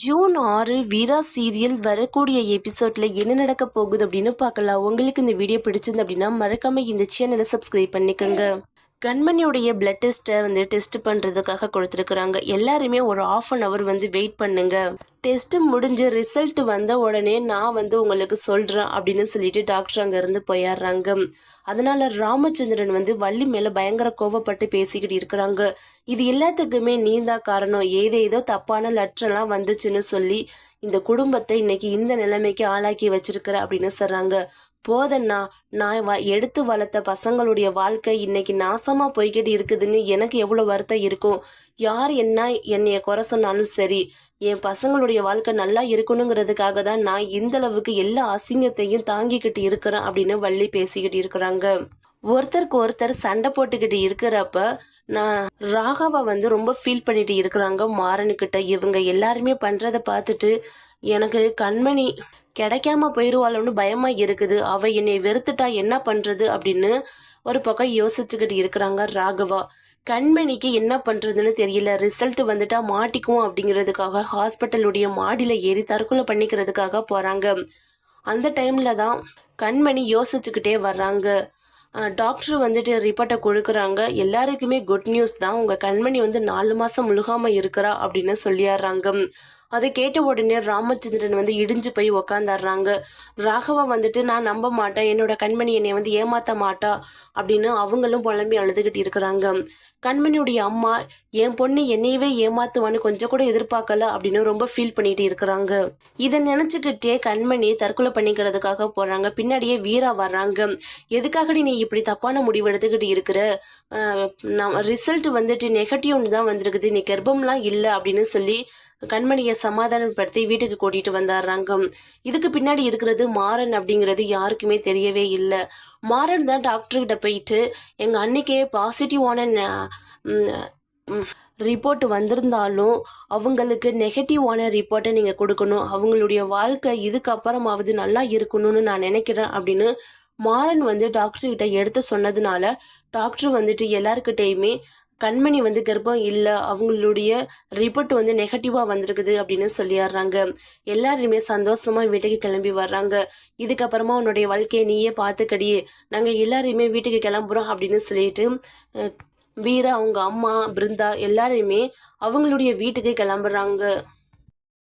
June 6 வீரா serial வரக்கூடிய எபிசோட்ல என்ன நடக்க போகுது அப்படின்னு பார்க்கலாம். உங்களுக்கு இந்த வீடியோ பிடிச்சிருந்து அப்படின்னா மறக்காம இந்த சேனலை சப்ஸ்கிரைப் பண்ணிக்கோங்க. கண்மணியுடைய பிளட் டெஸ்ட்டை டெஸ்ட் பண்ணுறதுக்காக கொடுத்துருக்குறாங்க. எல்லாருமே ஒரு ½ வந்து வெயிட் பண்ணுங்க. டெஸ்ட் முடிஞ்சு ரிசல்ட் வந்த உடனே நான் உங்களுக்கு சொல்கிறேன் அப்படின்னு சொல்லிட்டு டாக்டர் அங்கேருந்து போயிடுறாங்க. அதனால ராமச்சந்திரன் வள்ளி மேலே பயங்கர கோவப்பட்டு பேசிக்கிட்டு இருக்கிறாங்க. இது எல்லாத்துக்குமே நீதான் காரணம், ஏதேதோ தப்பான லட்சம்லாம் வந்துச்சுன்னு சொல்லி இந்த குடும்பத்தை இன்னைக்கு இந்த நிலைமைக்கு ஆளாக்கி வச்சிருக்கிற அப்படின்னு சொல்றாங்க. போதன்னா, நான் எடுத்து வளர்த்த பசங்களுடைய வாழ்க்கை இன்னைக்கு நாசமா போய்கிட்டு இருக்குதுன்னு எனக்கு எவ்வளோ வருத்தம் இருக்கும். யார் என்னைய குறை சொன்னாலும் சரி, என் பசங்களுடைய வாழ்க்கை நல்லா இருக்கணுங்கிறதுக்காக தான் நான் இந்த அளவுக்கு எல்லா அசிங்கத்தையும் தாங்கிக்கிட்டு இருக்கிறேன் அப்படின்னு வள்ளி பேசிக்கிட்டு இருக்கிறாங்க. ஒருத்தருக்கு ஒருத்தர் சண்டை போட்டுக்கிட்டு இருக்கிறப்ப நான் ராகாவை ரொம்ப ஃபீல் பண்ணிட்டு இருக்கிறாங்க மாறனுக்கிட்ட. இவங்க எல்லாருமே பண்றதை பார்த்துட்டு எனக்கு கண்மணி கிடைக்காம போயிடுவாளோன்னு பயமா இருக்குது. அவ என்னை வெறுத்துட்டா என்ன பண்றது அப்படின்னு ஒரு பக்கம் யோசிச்சுக்கிட்டு இருக்கிறாங்க ராகவா. கண்மணிக்கு என்ன பண்றதுன்னு தெரியல. ரிசல்ட் வந்துட்டா மாட்டிக்குவோம் அப்படிங்கிறதுக்காக ஹாஸ்பிட்டலுடைய மாடியில ஏறி தற்கொலை பண்ணிக்கிறதுக்காக போறாங்க. அந்த டைம்ல தான் கண்மணி யோசிச்சுக்கிட்டே வர்றாங்க. டாக்டர் ரிப்போர்ட்டை கொடுக்குறாங்க. எல்லாருக்குமே குட் நியூஸ் தான், உங்கள் கண்மணி 4 மாதம் முழுகாமல் இருக்கிறா அப்படின்னு சொல்லிடுறாங்க. அதை கேட்ட உடனே ராமச்சந்திரன் இடிஞ்சு போய் உக்காந்துடுறாங்க. ராகவா நான் நம்ப மாட்டேன், என்னோட கண்மணி என்னை ஏமாற்ற மாட்டா அப்படின்னு அவங்களும் புலம்பி அழுதுகிட்டு இருக்கிறாங்க. கண்மணியுடைய அம்மா என் பொண்ணு என்னையவே ஏமாத்துவான்னு கொஞ்சம் கூட எதிர்பார்க்கல அப்படின்னு ரொம்ப ஃபீல் பண்ணிட்டு இருக்கிறாங்க. இதை நினைச்சுக்கிட்டே கண்மணி தற்கொலை பண்ணிக்கிறதுக்காக போறாங்க. பின்னாடியே வீரா வர்றாங்க. எதுக்காக நீ இப்படி தப்பான முடிவு எடுத்துக்கிட்டு இருக்கிற, ரிசல்ட் நெகட்டிவ்னு தான் வந்திருக்குது, நீ கர்ப்பம்லாம் இல்லை அப்படின்னு சொல்லி கண்மணியை சமாதானப்படுத்தி வீட்டுக்கு கூட்டிட்டு வந்துடுறாங்க. இதுக்கு பின்னாடி இருக்கிறது மாறன் அப்படிங்கிறது யாருக்குமே தெரியவே இல்லை. மாறன் தான் டாக்டர்கிட்ட போயிட்டு எங்க அன்னைக்கே பாசிட்டிவான ரிப்போர்ட் வந்திருந்தாலும் அவங்களுக்கு நெகட்டிவான ரிப்போர்ட்டை நீங்கள் கொடுக்கணும், அவங்களுடைய வாழ்க்கை இதுக்கப்புறமாவது நல்லா இருக்கணும்னு நான் நினைக்கிறேன் அப்படின்னு மாறன் டாக்டர்கிட்ட எடுத்து சொன்னதுனால டாக்டர் எல்லாருக்கிட்டையுமே கண்மணி கர்ப்பம் இல்லை, அவங்களுடைய ரிப்போர்ட் நெகட்டிவாக வந்திருக்குது அப்படின்னு சொல்லிடுறாங்க. எல்லாருமே சந்தோஷமா வீட்டுக்கு கிளம்பி வர்றாங்க. இதுக்கப்புறமா உன்னுடைய வாழ்க்கையை நீயே பார்த்துக்கடி, நாங்கள் எல்லாருமே வீட்டுக்கு கிளம்புறோம் அப்படின்னு சொல்லிட்டு வீரா, அவங்க அம்மா பிருந்தா எல்லாருமே அவங்களுடைய வீட்டுக்கு கிளம்புறாங்க.